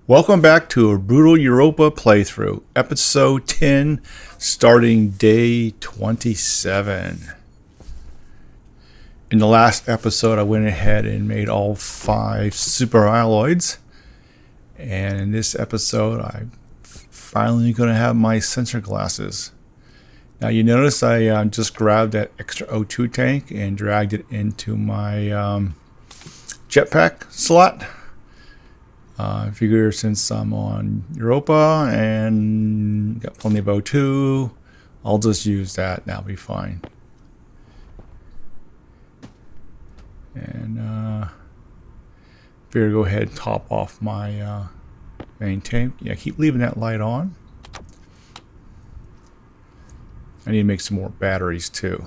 Welcome back to a brutal Europa playthrough, episode 10, starting day 27. In the last episode, I went ahead and made all 5 super alloys. And in this episode, I'm finally going to have my sensor glasses. Now you notice I just grabbed that extra O2 tank and dragged it into my jetpack slot. I figure since I'm on Europa and got plenty of O2, I'll just use that. That'll be fine. And figure go ahead and top off my main tank. Yeah, keep leaving that light on. I need to make some more batteries too.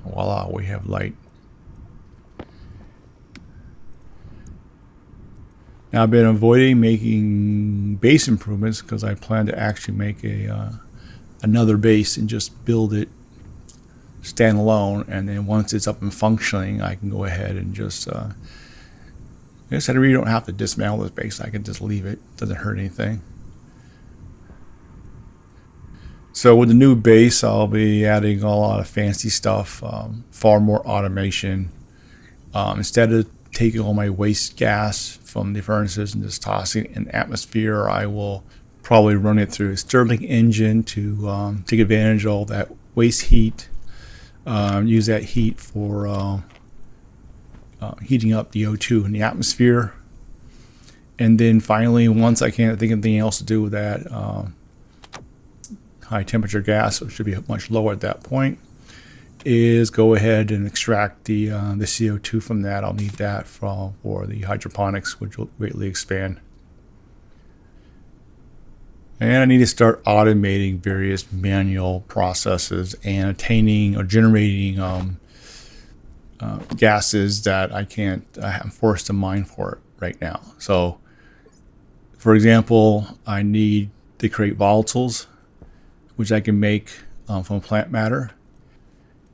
Voila, we have light. Now I've been avoiding making base improvements because I plan to actually make another base and just build it standalone, and then once it's up and functioning, I can go ahead and just I guess I really don't have to dismantle this base. I can just leave it. Doesn't hurt anything. So with the new base, I'll be adding a lot of fancy stuff, far more automation. Instead of taking all my waste gas from the furnaces and just tossing it in the atmosphere, I will probably run it through a Stirling engine to take advantage of all that waste heat. Use that heat for heating up the O2 in the atmosphere. And then finally, once I can't think of anything else to do with that, high temperature gas, so it should be much lower at that point, is go ahead and extract the CO2 from that. I'll need that for the hydroponics, which will greatly expand. And I need to start automating various manual processes and attaining or generating gases that I'm forced to mine for it right now. So, for example, I need to create volatiles, which I can make from plant matter.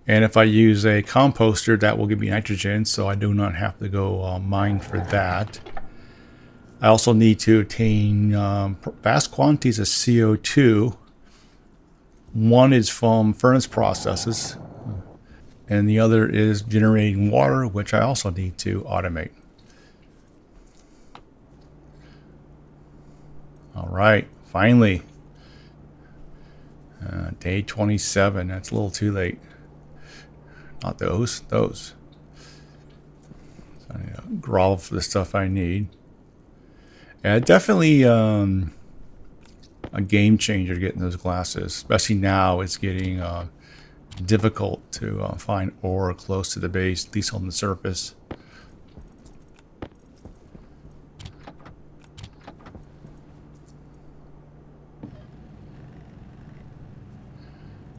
And if I use a composter, that will give me nitrogen, so I do not have to go mine for that. I also need to obtain vast quantities of CO2. One is from furnace processes, and the other is generating water, which I also need to automate. All right, finally. Day 27. That's a little too late. Not those. Those. So I need to grovel for the stuff I need. Yeah, definitely a game changer getting those glasses. Especially now, it's getting difficult to find ore close to the base, at least on the surface.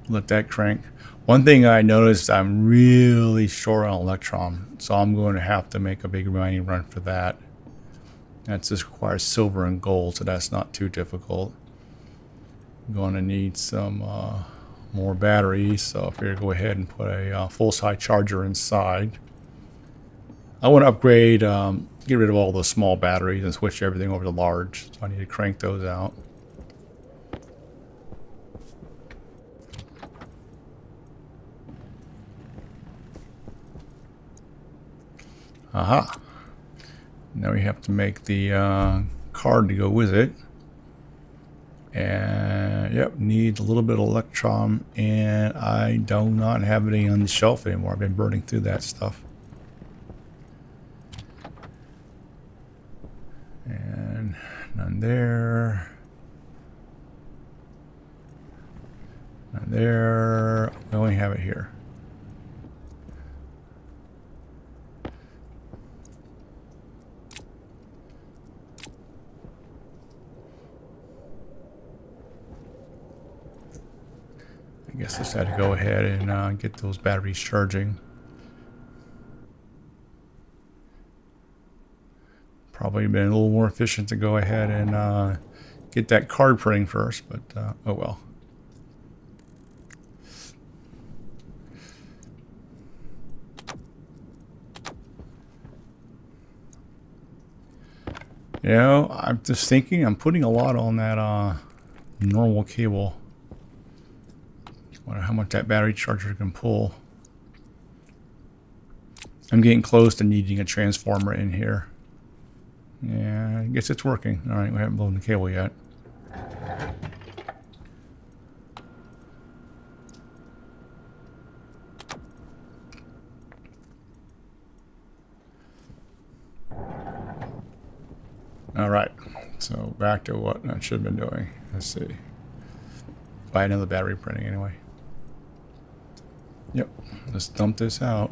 Let that crank. One thing I noticed, I'm really short on electron, so I'm going to have to make a big mining run for that. That just requires silver and gold, so that's not too difficult. I'm going to need some more batteries, so if you're going to go ahead and put a full-size charger inside. I want to upgrade, get rid of all the small batteries and switch everything over to large, so I need to crank those out. Aha. Now we have to make the card to go with it. And yep, need a little bit of electron, and I do not have any on the shelf anymore. I've been burning through that stuff. And none there. None there. We only have it here. I guess I just had to go ahead and get those batteries charging. Probably been a little more efficient to go ahead and get that card printing first, but oh well. You know, I'm just thinking I'm putting a lot on that normal cable. Wonder how much that battery charger can pull. I'm getting close to needing a transformer in here. Yeah, I guess it's working. All right, we haven't blown the cable yet. All right, so back to what I should have been doing. Let's see. I had another battery printing anyway. Yep, let's dump this out.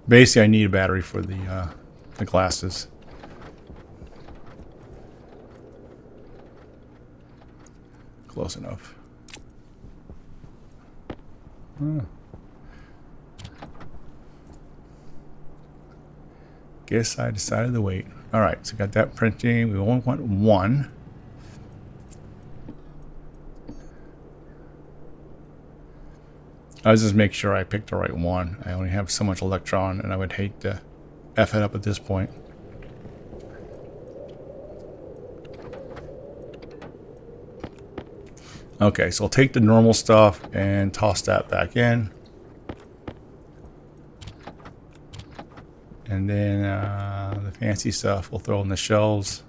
Basically, I need a battery for the glasses. Close enough. Guess I decided to wait. All right, so got that printing. We only want one. I was just make sure I picked the right one. I only have so much electron, and I would hate to F it up at this point. Okay, so I'll take the normal stuff and toss that back in. And then the fancy stuff we'll throw in the shelves.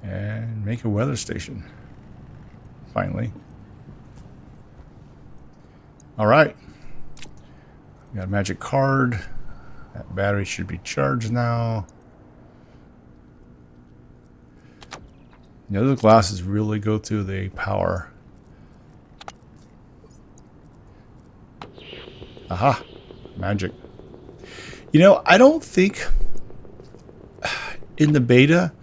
And make a weather station. Finally. All right. Got a magic card. That battery should be charged now. The other glasses really go through the power. Aha, magic. You know, I don't think in the beta,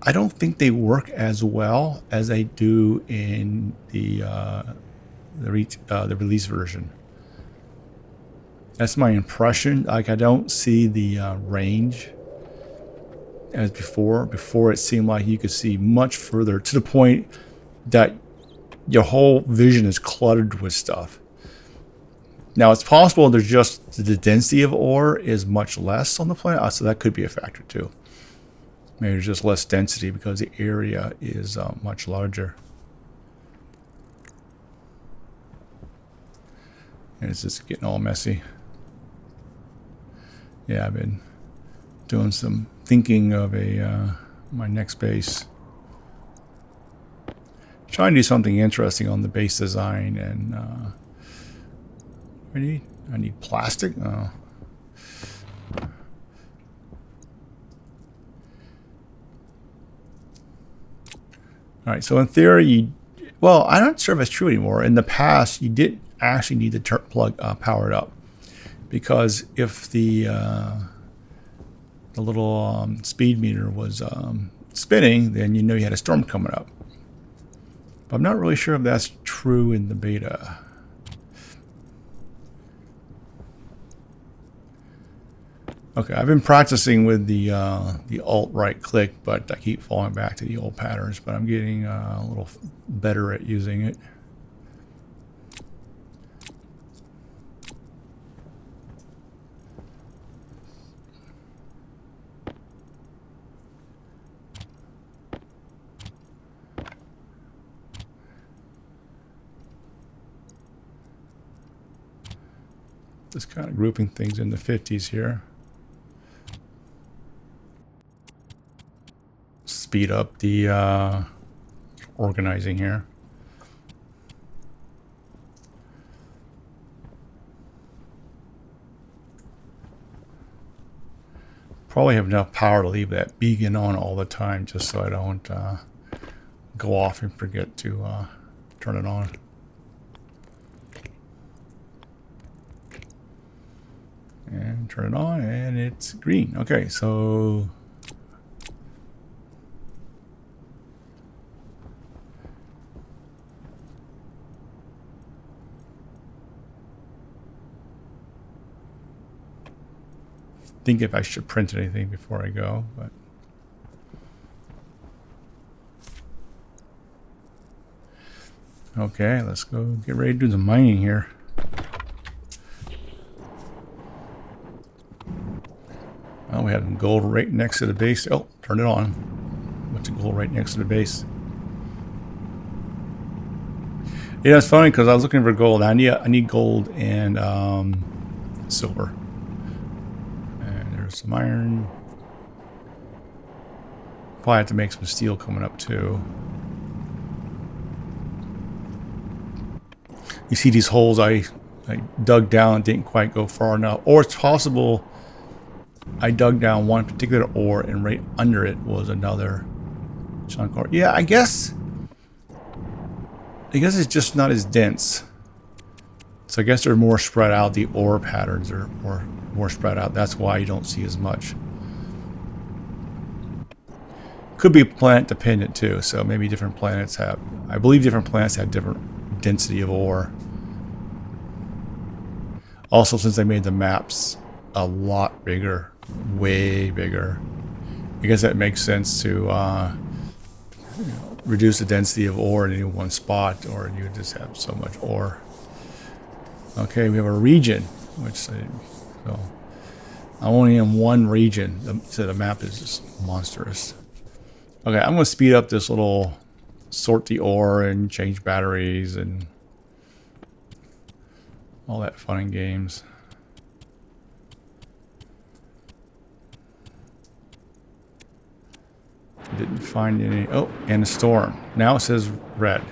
I don't think they work as well as they do in the release version. That's my impression. Like, I don't see the range as before. Before, it seemed like you could see much further, to the point that your whole vision is cluttered with stuff. Now, it's possible there's just the density of ore is much less on the planet, so that could be a factor too. Maybe there's just less density because the area is much larger. And it's just getting all messy. Yeah, I've been doing some thinking of my next base. Trying to do something interesting on the base design, and I need plastic. Oh. All right, so in theory, well, I'm not sure if it's true anymore. In the past, you didn't actually need to plug power it up, because if the little speed meter was spinning, then you know you had a storm coming up. But I'm not really sure if that's true in the beta. Okay, I've been practicing with the alt right click, but I keep falling back to the old patterns. But I'm getting a little better at using it. Just kind of grouping things in the 50s here. Speed up the organizing here. Probably have enough power to leave that beacon on all the time, just so I don't go off and forget to turn it on. And turn it on, and it's green. Okay, so think if I should print anything before I go, but Okay, let's go get ready to do some mining here. Well, we have gold right next to the base. Oh, turn it on. Bunch of gold right next to the base. Yeah, it's funny because I was looking for gold. I need gold and silver. And there's some iron. Probably have to make some steel coming up too. You see these holes I dug down and didn't quite go far enough. Or it's possible I dug down one particular ore and right under it was another chunk ore. Yeah, I guess it's just not as dense. So I guess they're more spread out. The ore patterns are more spread out. That's why you don't see as much. Could be planet dependent too. So maybe different planets have, I believe different planets have different density of ore. Also, since they made the maps a lot bigger, way bigger, I guess that makes sense to reduce the density of ore in any one spot, or you just have so much ore. Okay, we have a region, which so I'm only in one region, so the map is just monstrous. Okay, I'm going to speed up this little sort the ore and change batteries and all that fun and games. Didn't find any. Oh, and a storm. Now it says red.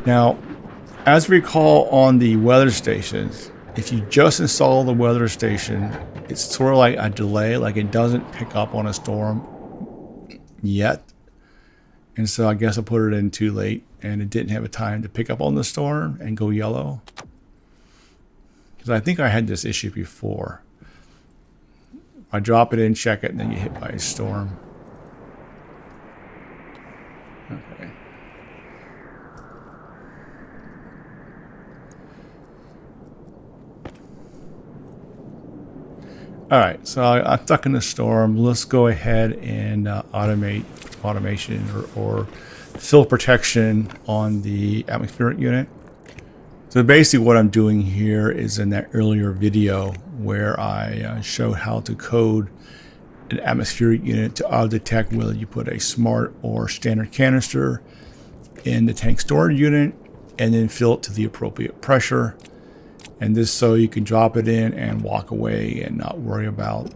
Now, as we recall on the weather stations, if you just install the weather station, it's sort of like a delay, like it doesn't pick up on a storm yet. And so I guess I put it in too late and it didn't have a time to pick up on the storm and go yellow. Because I think I had this issue before. I drop it in, check it, and then you hit by a storm. Okay. Alright, so I'm stuck in the storm. Let's go ahead and automate automation or fill protection on the atmospheric unit. So basically what I'm doing here is in that earlier video where I showed how to code an atmospheric unit to auto-detect whether you put a smart or standard canister in the tank storage unit and then fill it to the appropriate pressure. And this so you can drop it in and walk away and not worry about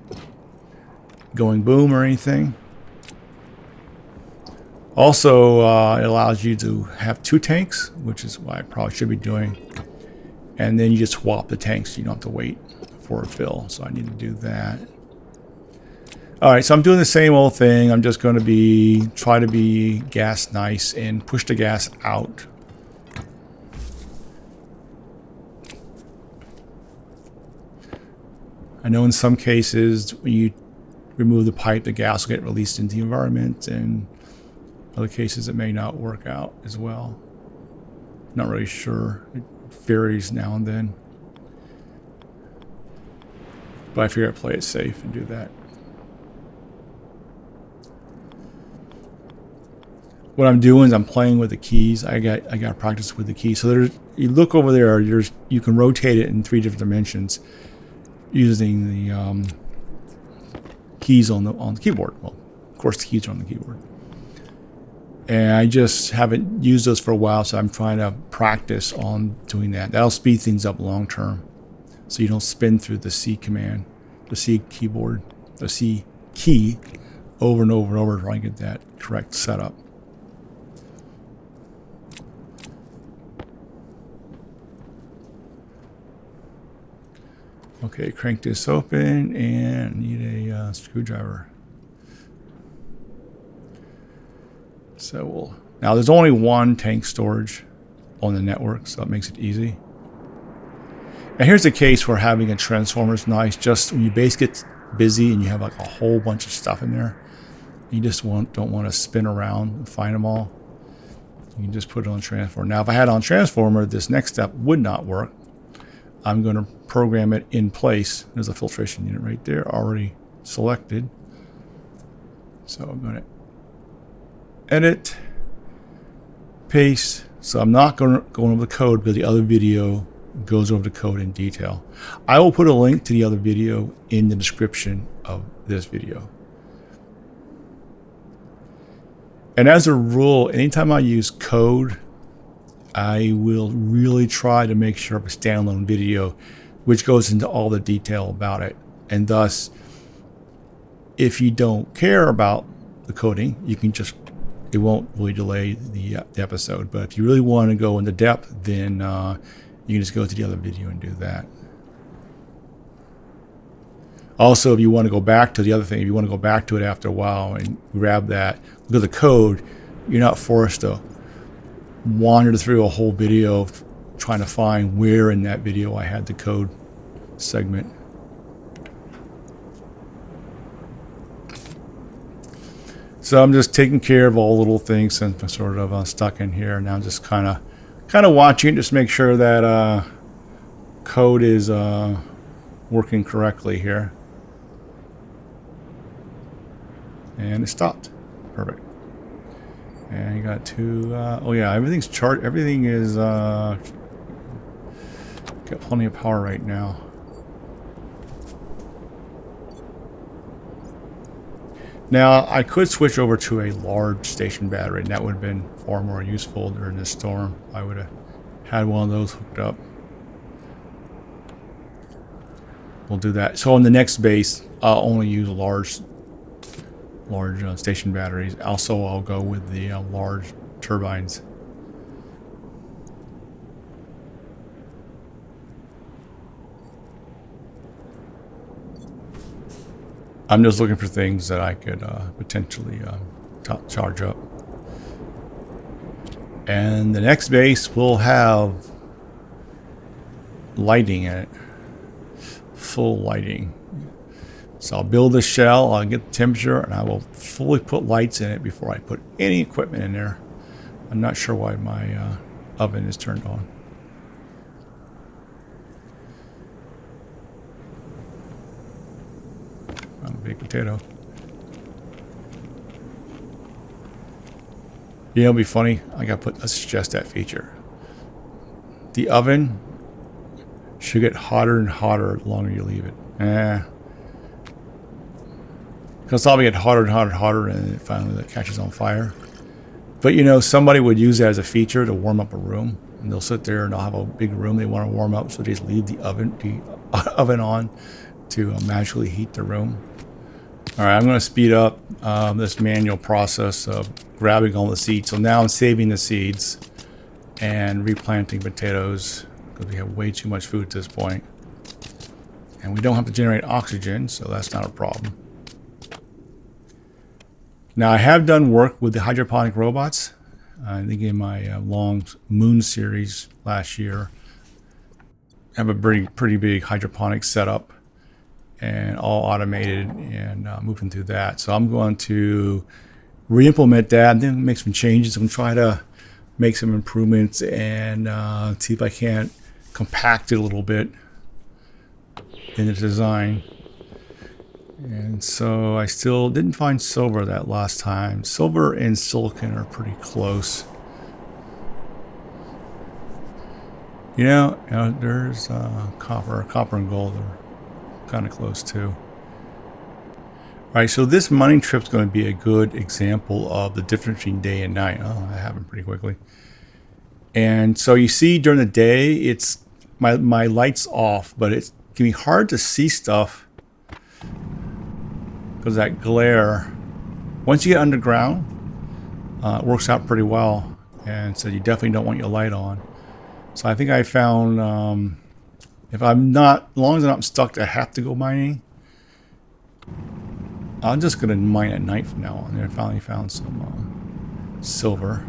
going boom or anything. Also, it allows you to have two tanks, which is what I probably should be doing. And then you just swap the tanks. You don't have to wait for a fill. So I need to do that. All right, so I'm doing the same old thing. I'm just going to try to be gas nice and push the gas out. I know in some cases when you remove the pipe, the gas will get released into the environment, and other cases it may not work out as well. Not really sure. It varies now and then. But I figure I'd play it safe and do that. What I'm doing is I'm playing with the keys. I got to practice with the keys. So you look over there. You can rotate it in 3 different dimensions using the keys on the keyboard. Well, of course the keys are on the keyboard. And I just haven't used those for a while, so I'm trying to practice on doing that. That'll speed things up long term, so you don't spin through the C command, the C keyboard, the C key over and over and over trying to get that correct setup. Okay, crank this open and need a screwdriver. So now there's only one tank storage on the network, so that makes it easy. And here's a case where having a transformer is nice. Just when your base gets busy and you have like a whole bunch of stuff in there, you just don't want to spin around and find them all. You can just put it on transformer. Now, if I had on transformer, this next step would not work. I'm going to program it in place. There's a filtration unit right there already selected. So I'm going to edit, paste. So I'm not going over the code, but the other video goes over the code in detail. I will put a link to the other video in the description of this video. And as a rule, anytime I use code, I will really try to make sure it's a standalone video, which goes into all the detail about it. And thus, if you don't care about the coding, you can just, it won't really delay the episode. But if you really want to go into depth, then you can just go to the other video and do that. Also, if you want to go back to the other thing, if you want to go back to it after a while and grab that, look at the code, you're not forced to wander through a whole video trying to find where in that video I had the code segment. So I'm just taking care of all little things since I'm sort of stuck in here. Now I'm just kind of watching, just make sure that code is working correctly here. And it stopped. Perfect. And you got two. Oh yeah, everything's chart. Everything is got plenty of power right now. Now I could switch over to a large station battery, and that would have been far more useful during this storm. I would have had one of those hooked up. We'll do that. So on the next base, I'll only use large station batteries. Also, I'll go with the large turbines. I'm just looking for things that I could potentially charge up. And the next base will have lighting in it. Full lighting. So I'll build a shell, I'll get the temperature, and I will fully put lights in it before I put any equipment in there. I'm not sure why my oven is turned on. I'm a baked potato. You know, it'll be funny. Let's suggest that feature. The oven should get hotter and hotter the longer you leave it. Because it's probably get hotter and hotter and hotter, and it finally catches on fire. But you know, somebody would use that as a feature to warm up a room, and they'll sit there and they'll have a big room they want to warm up, so they just leave the oven on to magically heat the room. All right, I'm going to speed up this manual process of grabbing all the seeds. So now I'm saving the seeds and replanting potatoes because we have way too much food at this point, and we don't have to generate oxygen, so that's not a problem. Now, I have done work with the hydroponic robots. I think in my long moon series last year, I have a pretty big hydroponic setup and all automated and moving through that. So I'm going to re-implement that and then make some changes. I'm going to try to make some improvements and see if I can't compact it a little bit in the design. And so I still didn't find silver that last time. Silver and silicon are pretty close. You know there's copper and gold are kind of close too. All right, so this mining trip is going to be a good example of the difference between day and night. Oh, that happened pretty quickly. And so you see during the day, it's my light's off, but it can be hard to see stuff because that glare. Once you get underground, it works out pretty well, and so you definitely don't want your light on. So I think I found if I'm not, as long as I'm not stuck, I have to go mining. I'm just gonna mine at night from now on. And I finally found some silver.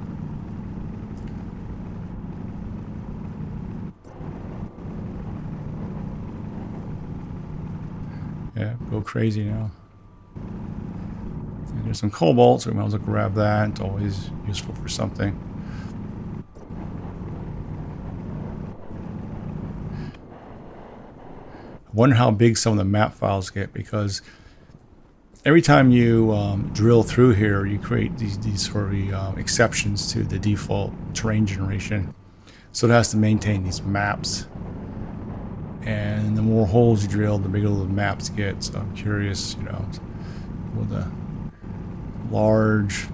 Yeah, go crazy now. And there's some cobalt, so we might as well grab that. It's always useful for something. I wonder how big some of the map files get, because every time you drill through here, you create these sort of exceptions to the default terrain generation. So it has to maintain these maps. And the more holes you drill, the bigger the maps get. So I'm curious, with a large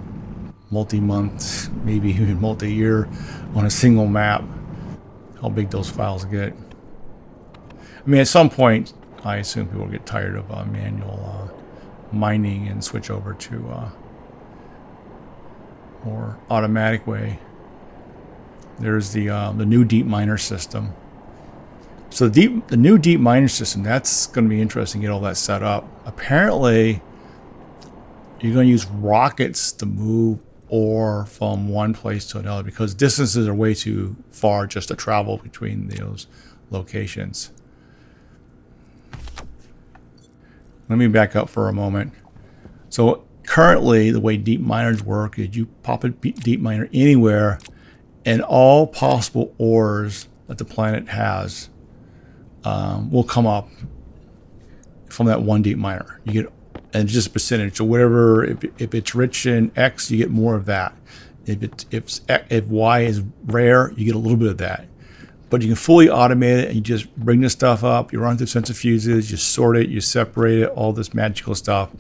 multi-month, maybe even multi-year on a single map, how big those files get. I mean, at some point, I assume people get tired of manual mining and switch over to a more automatic way. There's the new deep miner system. So the new deep miner system, that's going to be interesting to get all that set up. Apparently, you're going to use rockets to move ore from one place to another because distances are way too far just to travel between those locations. Let me back up for a moment. So currently, the way deep miners work is you pop a deep miner anywhere, and all possible ores that the planet has will come up from that one deep miner. You get, and just a percentage. So whatever, if it's rich in X, you get more of that. If Y is rare, you get a little bit of that. But you can fully automate it, and you just bring this stuff up. You run through centrifuges, you sort it, you separate it, all this magical stuff,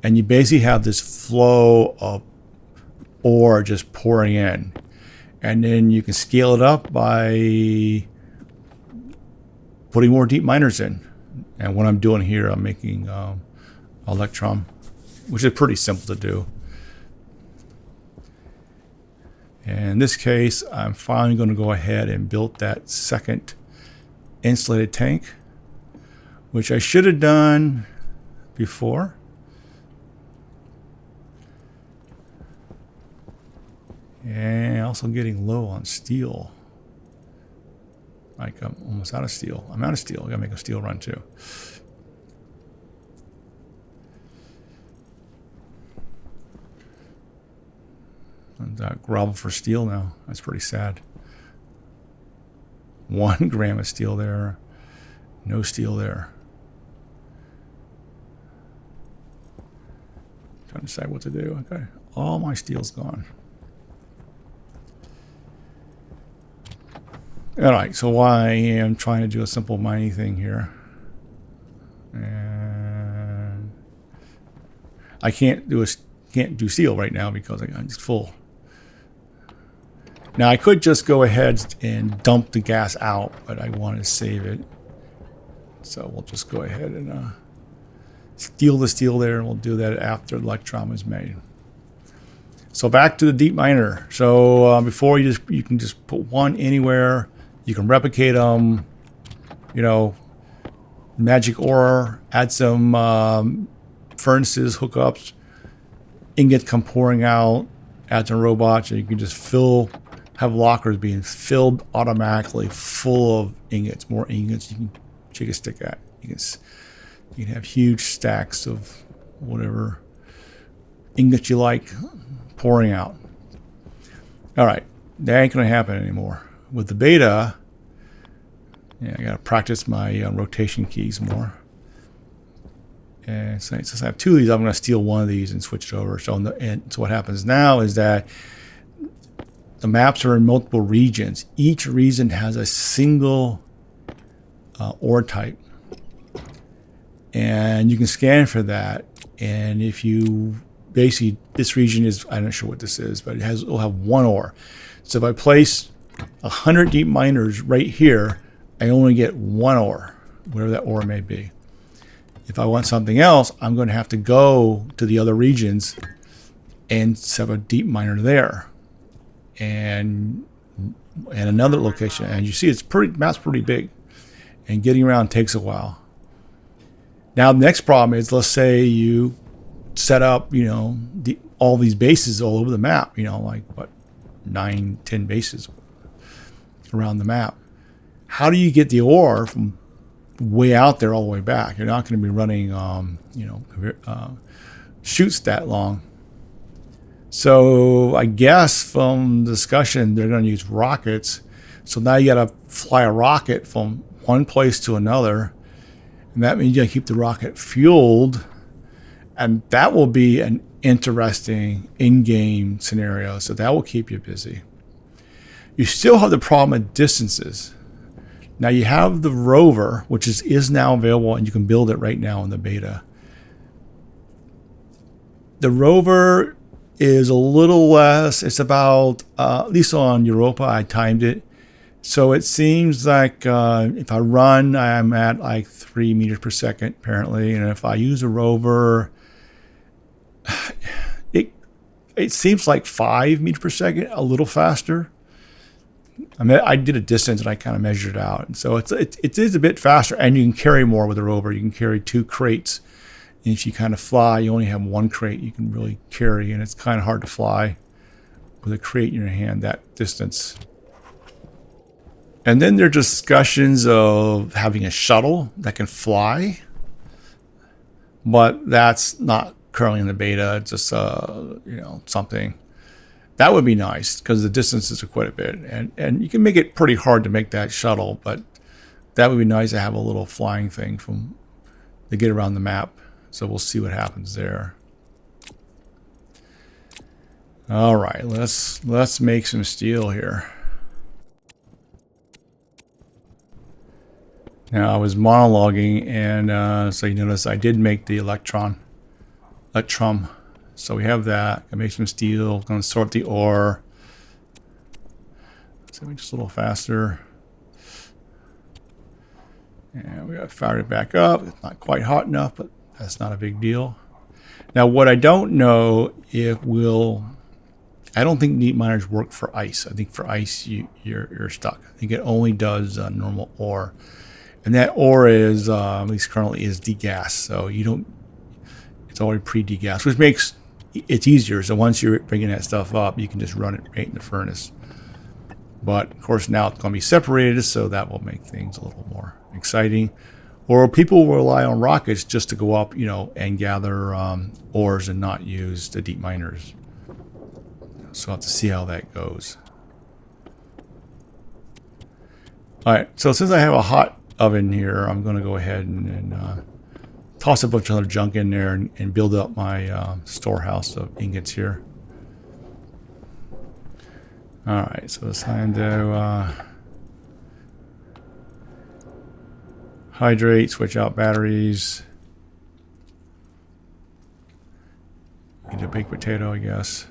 and you basically have this flow of ore just pouring in. And then you can scale it up by putting more deep miners in. And what I'm doing here, I'm making electrum, which is pretty simple to do. And in this case, I'm finally going to go ahead and build that second insulated tank, which I should have done before. And also getting low on steel. Like I'm almost out of steel. I'm out of steel. I gotta make a steel run too. And gravel for steel now. That's pretty sad. 1 gram of steel there. No steel there. Trying to decide what to do. Okay. All my steel's gone. All right, so I am trying to do a simple mining thing here. And I can't do steel right now because I'm just full. Now I could just go ahead and dump the gas out, but I want to save it. So we'll just go ahead and steal the steel there, and we'll do that after the electrum is made. So back to the deep miner. So before you can just put one anywhere. You can replicate them, magic ore, add some furnaces, hookups, ingots come pouring out, add some robots, and you can just have lockers being filled automatically full of ingots, more ingots you can shake a stick at. You can have huge stacks of whatever ingots you like pouring out. All right, that ain't going to happen anymore. With the beta, I got to practice my rotation keys more. And since I have 2 of these, I'm going to steal one of these and switch it over. So what happens now is that the maps are in multiple regions. Each region has a single ore type. And you can scan for that. And if you basically, this region is, I'm not sure what this is, but it'll have 1 ore. So if I place 100 deep miners right here, I only get 1 ore, whatever that ore may be. If I want something else, I'm going to have to go to the other regions and set a deep miner there, and another location. And you see, map's pretty big, and getting around takes a while. Now the next problem is, let's say you set up, all these bases all over the map. Like what, 9, 10 bases around the map. How do you get the ore from way out there all the way back? You're not going to be running, chutes that long. So I guess from discussion, they're going to use rockets. So now you got to fly a rocket from one place to another. And that means you got to keep the rocket fueled And that will be an interesting in-game scenario. So that will keep you busy. You still have the problem of distances. Now you have the rover, which is now available, and you can build it right now in the beta. The rover is a little less. It's about, at least on Europa, I timed it. So it seems like if I run, I'm at like 3 meters per second, apparently. And if I use a rover, it seems like 5 meters per second, a little faster. I mean, I did a distance and I kind of measured it out. And so it is a bit faster, and you can carry more with a rover. You can carry 2 crates. And if you kind of fly, you only have 1 crate you can really carry, and it's kind of hard to fly with a crate in your hand that distance. And then there are discussions of having a shuttle that can fly, but that's not currently in the beta. It's just something that would be nice because the distances are quite a bit, and you can make it pretty hard to make that shuttle, but that would be nice to have a little flying thing to get around the map. So we'll see what happens there. All right, let's make some steel here. Now I was monologuing, and so you notice I did make the electrum. So we have that. I make some steel. Going to sort the ore. So we just a little faster. And we got to fire it back up. It's not quite hot enough, but that's not a big deal. Now, what I don't know I don't think neat miners work for ice. I think for ice, you're stuck. I think it only does normal ore. And that ore is, at least currently, is degassed. So it's already pre-degassed, which makes it easier. So once you're bringing that stuff up, you can just run it right in the furnace. But, of course, now it's going to be separated, so that will make things a little more exciting. Or people will rely on rockets just to go up, and gather ores and not use the deep miners. So I'll have to see how that goes. All right, so since I have a hot oven here, I'm going to go ahead and toss a bunch of other junk in there and build up my storehouse of ingots here. All right, so it's time to hydrate, switch out batteries. Eat a baked potato, I guess.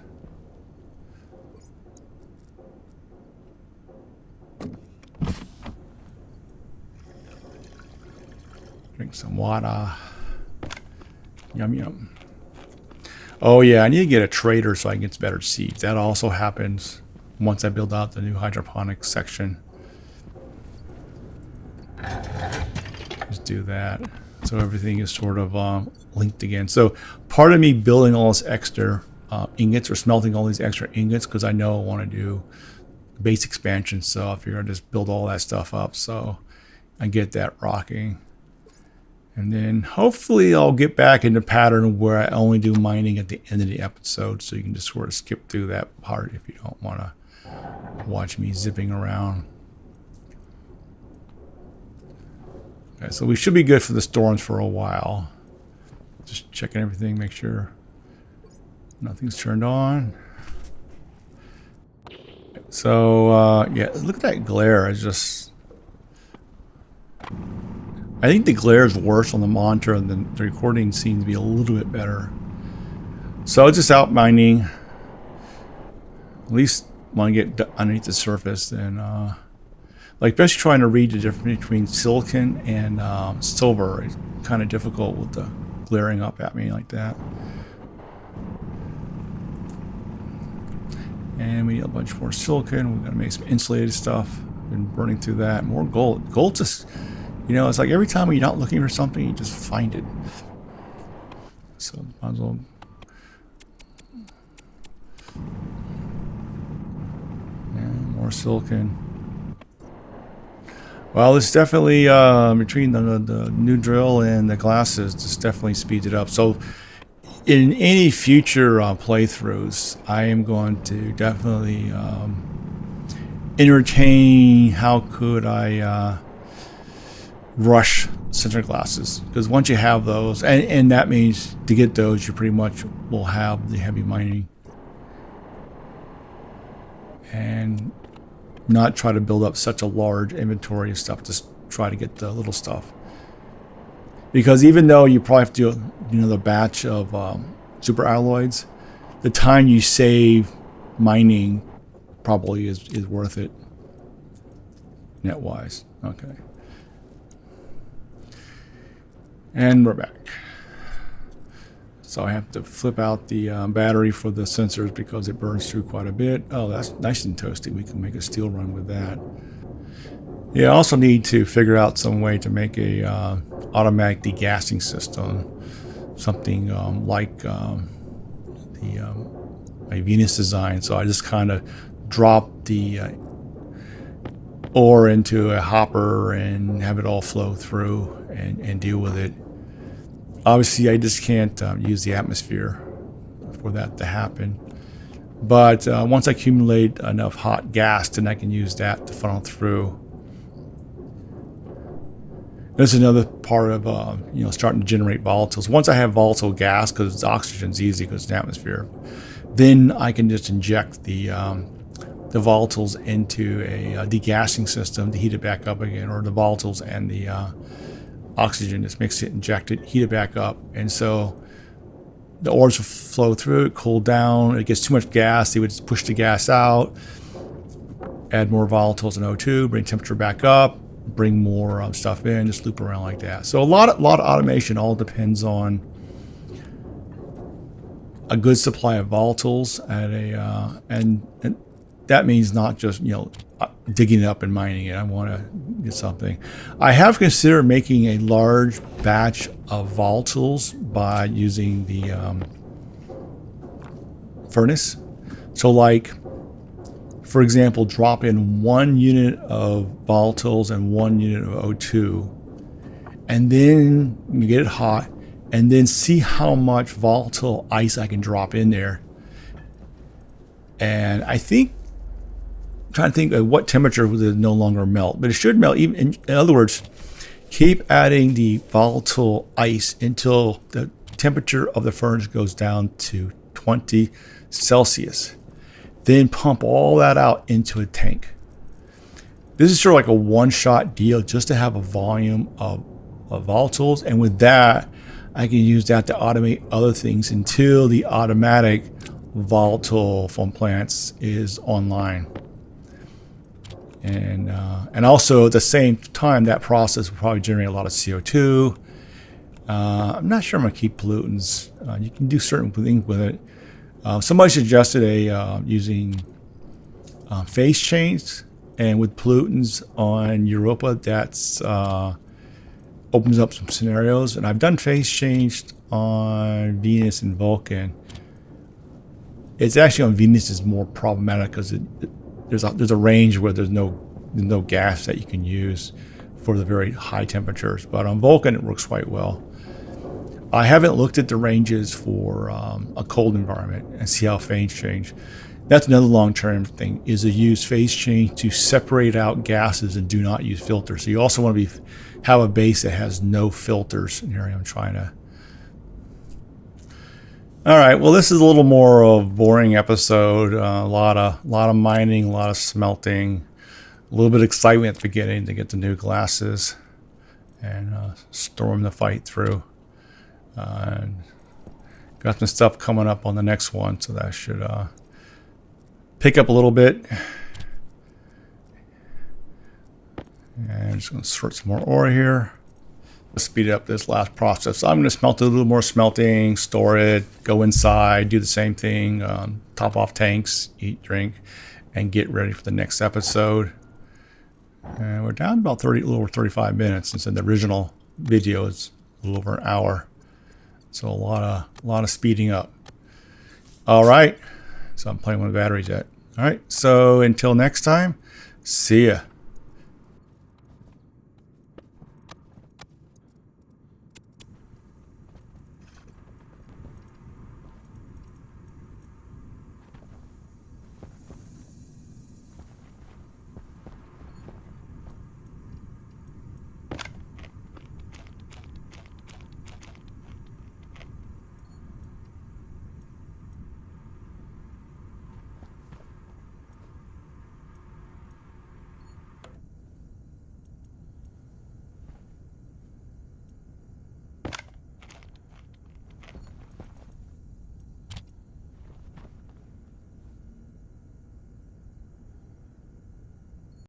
Drink some water. Yum, yum. Oh, yeah, I need to get a trader so I can get better seeds. That also happens once I build out the new hydroponics section. Just do that. So everything is sort of linked again. So part of me building all this extra ingots or smelting all these extra ingots because I know I want to do base expansion. So I figure I'll just build all that stuff up so I get that rocking. And then hopefully I'll get back into pattern where I only do mining at the end of the episode. So you can just sort of skip through that part if you don't want to watch me zipping around. Okay, so we should be good for the storms for a while. Just checking everything, make sure nothing's turned on. So, yeah, look at that glare. I think the glare is worse on the monitor, and the recording seems to be a little bit better. So just out mining. At least want to get underneath the surface, and like especially trying to read the difference between silicon and silver is kind of difficult with the glaring up at me like that. And we need a bunch more silicon. We're gonna make some insulated stuff. Been burning through that. More gold. Gold just, it's like every time you're not looking for something, you just find it. So might as well. And more silicon. Well, it's definitely between the new drill and the glasses, just definitely speeds it up. So in any future playthroughs, I am going to definitely entertain how could I rush sensor glasses, because once you have those, and that means to get those, you pretty much will have the heavy mining, and not try to build up such a large inventory of stuff. Just try to get the little stuff, because even though you probably have to do another batch of super alloys, the time you save mining probably is worth it net wise. Okay. And we're back. So I have to flip out the battery for the sensors because it burns through quite a bit. Oh, that's nice and toasty. We can make a steel run with that. Yeah, I also need to figure out some way to make a automatic degassing system. Something like my Venus design. So I just kind of drop the ore into a hopper and have it all flow through and deal with it. Obviously, I just can't use the atmosphere for that to happen. But once I accumulate enough hot gas, then I can use that to funnel through. This is another part of starting to generate volatiles. Once I have volatile gas, because oxygen's easy because it's an atmosphere, then I can just inject the volatiles into a degassing system to heat it back up again, or the volatiles and the oxygen, just mix it, inject it, heat it back up. And so the ores will flow through, it cool down, it gets too much gas, they would just push the gas out, add more volatiles and O2, bring temperature back up, bring more stuff in, just loop around like that. So a lot of automation. All depends on a good supply of volatiles at a and that means not just digging it up and mining it. I want to get something. I have considered making a large batch of volatiles by using the furnace. So like, for example, drop in 1 unit of volatiles and 1 unit of O2, and then you get it hot, and then see how much volatile ice I can drop in there. And I'm trying to think at what temperature will it no longer melt, but it should melt. Even in other words, keep adding the volatile ice until the temperature of the furnace goes down to 20 Celsius. Then pump all that out into a tank. This is sort of like a one-shot deal just to have a volume of volatiles, and with that, I can use that to automate other things until the automatic volatile foam plants is online. And also at the same time, that process will probably generate a lot of CO2. I'm not sure I'm going to keep pollutants. You can do certain things with it. Somebody suggested using phase change, and with pollutants on Europa, that's opens up some scenarios. And I've done phase change on Venus and Vulcan. It's actually on Venus is more problematic because there's a range where there's no gas that you can use for the very high temperatures. But on Vulcan, it works quite well. I haven't looked at the ranges for a cold environment and see how phase change. That's another long-term thing, is to use phase change to separate out gases and do not use filters. So you also want to have a base that has no filters. And here I am trying to. All right, well, this is a little more of a boring episode. A lot of mining, a lot of smelting, a little bit of excitement at the beginning to get the new glasses and storm the fight through. And got some stuff coming up on the next one, so that should pick up a little bit. And I'm just going to sort some more ore here. Let's speed up this last process. So I'm going to smelt a little more smelting, store it, go inside, do the same thing, top off tanks, eat, drink, and get ready for the next episode. And we're down about a little over 35 minutes, since the original video is a little over an hour. So a lot of speeding up. All right. So I'm playing with the batteries yet. All right. So until next time, see ya.